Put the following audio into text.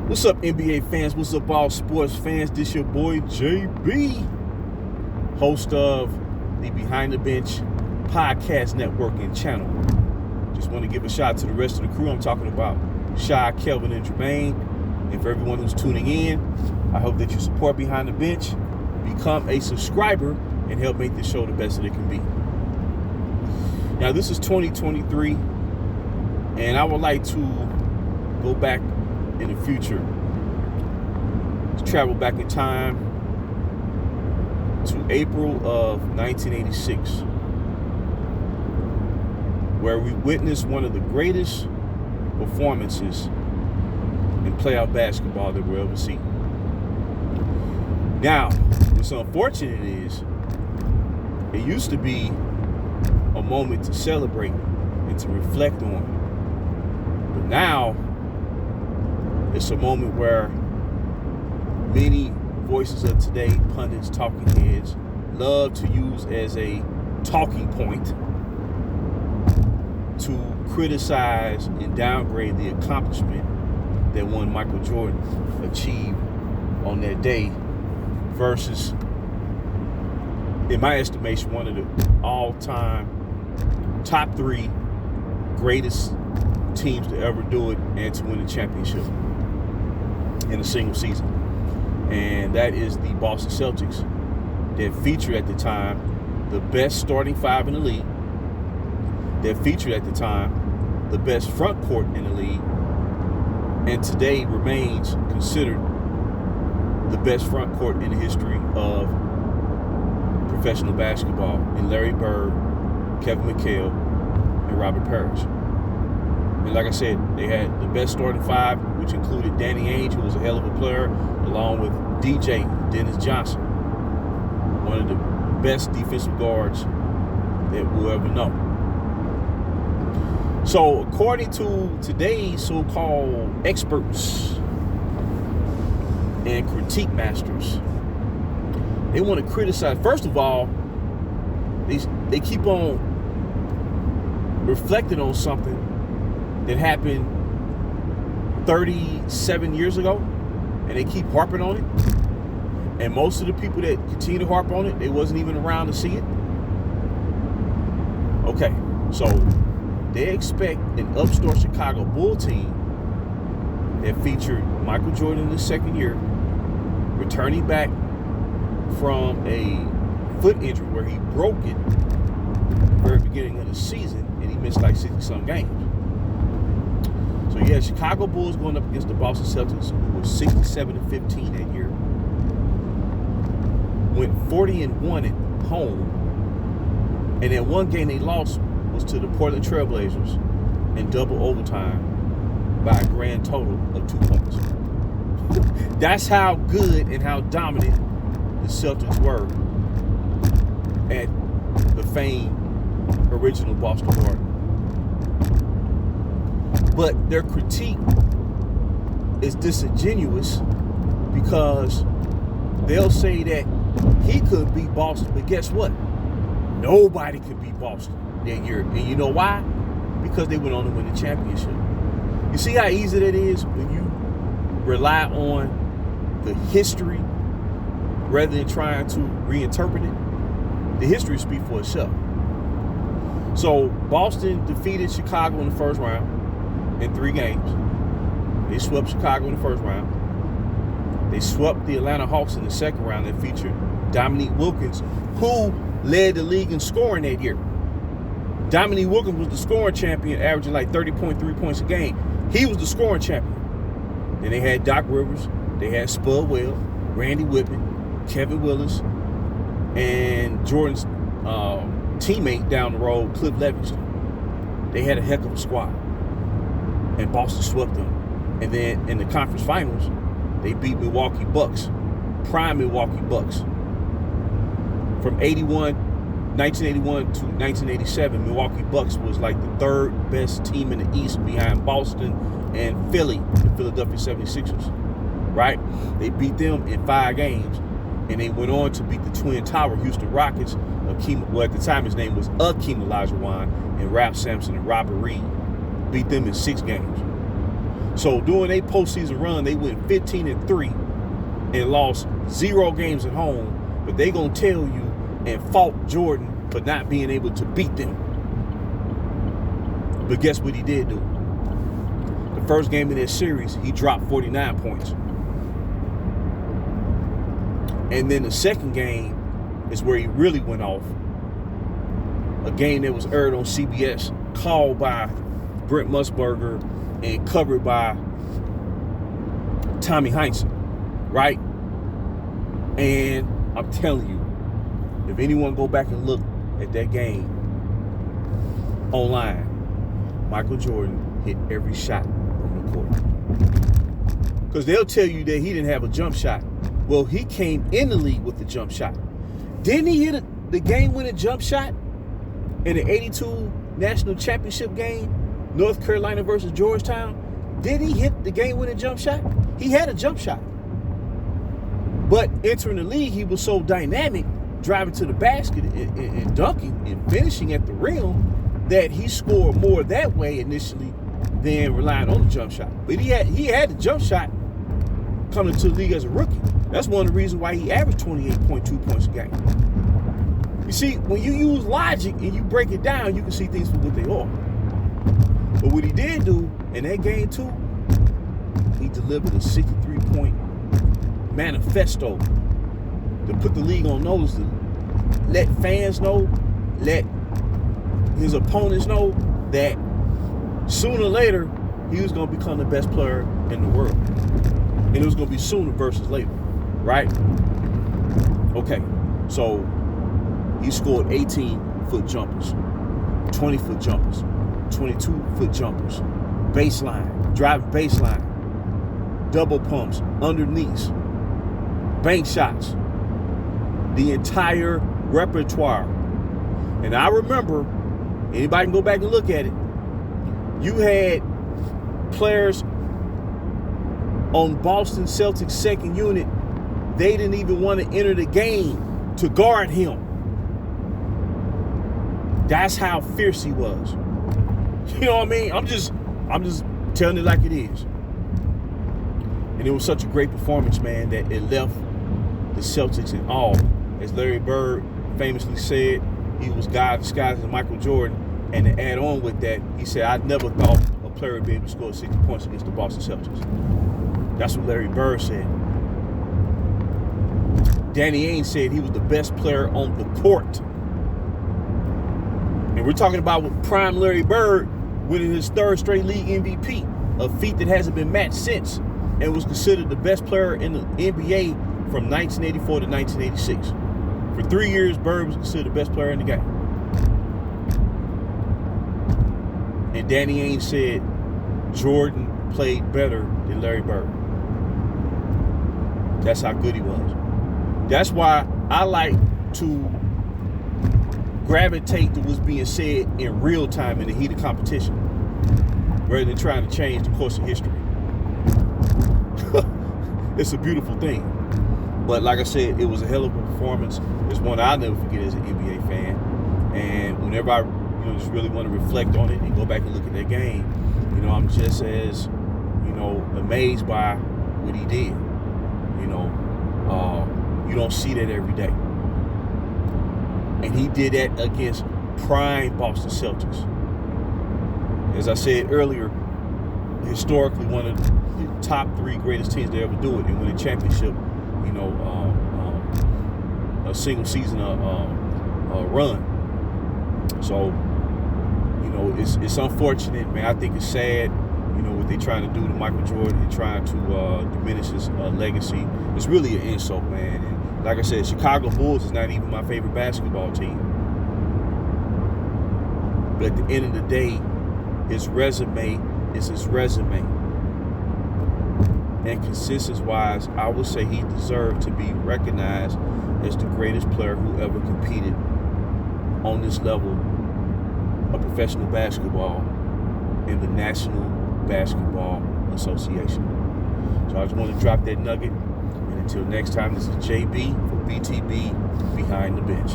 What's up, NBA fans? What's up, all sports fans? This your boy, JB, host of the Behind the Bench podcast network and channel. Just want to give a shout out to the rest of the crew. I'm talking about Shy, Kelvin, and Jermaine. And for everyone who's tuning in, I hope that you support Behind the Bench, become a subscriber, and help make this show the best that it can be. Now, this is 2023, and I would like to go back in the future, to travel back in time to April of 1986, where we witnessed one of the greatest performances in playoff basketball that we'll ever see. Now, what's unfortunate is it used to be a moment to celebrate and to reflect on, but now it's a moment where many voices of today, pundits, talking heads, love to use as a talking point to criticize and downgrade the accomplishment that one Michael Jordan achieved on that day versus, in my estimation, one of the all-time top three greatest teams to ever do it and to win a championship in a single season. And that is the Boston Celtics, that featured at the time the best starting five in the league, that featured at the time the best front court in the league, and today remains considered the best front court in the history of professional basketball in Larry Bird, Kevin McHale, and Robert Parrish. And like I said, they had the best starting five, which included Danny Ainge, who was a hell of a player, along with DJ Dennis Johnson, one of the best defensive guards that we'll ever know. So according to today's so-called experts and critique masters, they want to criticize. First of all, they keep on reflecting on something that happened 37 years ago, and they keep harping on it. And most of the people that continue to harp on it, they wasn't even around to see it. Okay, so they expect an upstart Chicago Bull team that featured Michael Jordan in his second year, returning back from a foot injury where he broke it at the very beginning of the season, and he missed like 60-some games. So yeah, Chicago Bulls going up against the Boston Celtics, who were 67-15 that year. Went 40-1 at home, and then one game they lost was to the Portland Trailblazers in double overtime by a grand total of 2 points. That's how good and how dominant the Celtics were at the famed original Boston Garden. But their critique is disingenuous because they'll say that he could beat Boston, but guess what? Nobody could beat Boston that year. And you know why? Because they went on to win the championship. You see how easy that is when you rely on the history rather than trying to reinterpret it? The history speaks for itself. So Boston defeated Chicago in the first round in 3 games. They swept Chicago in the first round. They swept the Atlanta Hawks in the second round that featured Dominique Wilkins, who led the league in scoring that year. Dominique Wilkins was the scoring champion, averaging like 30.3 points a game. He was the scoring champion. Then they had Doc Rivers, they had Spud Webb, Randy Whitman, Kevin Willis, and Jordan's teammate down the road, Cliff Levingston. They had a heck of a squad. And Boston swept them. And then in the conference finals, they beat Milwaukee Bucks, prime Milwaukee Bucks. From 1981 to 1987, Milwaukee Bucks was like the third best team in the East behind Boston and Philly, the Philadelphia 76ers, right? They beat them in 5 games, and they went on to beat the Twin Tower Houston Rockets. At the time his name was Akeem Olajuwon, and Ralph Sampson and Robert Reed. Beat them in 6 games. So during a postseason run, they went 15-3 and lost 0 games at home. But they gonna tell you and fault Jordan for not being able to beat them. But guess what he did do? The first game of that series, he dropped 49 points. And then the second game is where he really went off. A game that was aired on CBS, called by Brent Musburger and covered by Tommy Heinsohn, right? And I'm telling you, if anyone go back and look at that game online, Michael Jordan hit every shot on the court. Because they'll tell you that he didn't have a jump shot. Well, he came in the league with the jump shot. Didn't he hit the game-winning jump shot in the 82 National Championship game, North Carolina versus Georgetown? Did he hit the game-winning jump shot? He had a jump shot. But entering the league, he was so dynamic, driving to the basket and dunking and finishing at the rim, that he scored more that way initially than relying on the jump shot. But he had the jump shot coming to the league as a rookie. That's one of the reasons why he averaged 28.2 points a game. You see, when you use logic and you break it down, you can see things for what they are. But what he did do in that game too, he delivered a 63-point manifesto to put the league on notice, to let fans know, let his opponents know that sooner or later he was going to become the best player in the world. And it was going to be sooner versus later, right? Okay, so he scored 18-foot jumpers, 20-foot jumpers, 22-foot jumpers, baseline, driving baseline, double pumps, underneaths, bank shots, the entire repertoire. And I remember, anybody can go back and look at it, you had players on Boston Celtics second unit, they didn't even want to enter the game to guard him. That's how fierce he was. You know what I mean? I'm just telling it like it is. And it was such a great performance, man, that it left the Celtics in awe. As Larry Bird famously said, he was God disguised as Michael Jordan. And to add on with that, he said, I never thought a player would be able to score 60 points against the Boston Celtics. That's what Larry Bird said. Danny Ainge said he was the best player on the court. And we're talking about with prime Larry Bird winning his 3rd straight league MVP, a feat that hasn't been matched since, and was considered the best player in the NBA from 1984 to 1986. For 3 years, Bird was considered the best player in the game. And Danny Ainge said Jordan played better than Larry Bird. That's how good he was. That's why I like to gravitate to what's being said in real time in the heat of competition, rather than trying to change the course of history. It's a beautiful thing. But like I said, it was a hell of a performance. It's one I'll never forget as an NBA fan. And whenever I just really want to reflect on it and go back and look at that game, I'm just as, amazed by what he did. You don't see that every day. And he did that against prime Boston Celtics. As I said earlier, historically one of the top 3 greatest teams to ever do it and win a championship, a single season run. So, it's unfortunate, man. I think it's sad, what they're trying to do to Michael Jordan and trying to diminish his legacy. It's really an insult, man. And like I said, Chicago Bulls is not even my favorite basketball team. But at the end of the day, his resume is his resume. And consistency-wise, I would say he deserved to be recognized as the greatest player who ever competed on this level of professional basketball in the National Basketball Association. So I just want to drop that nugget. And until next time, this is JB for BTB Behind the Bench.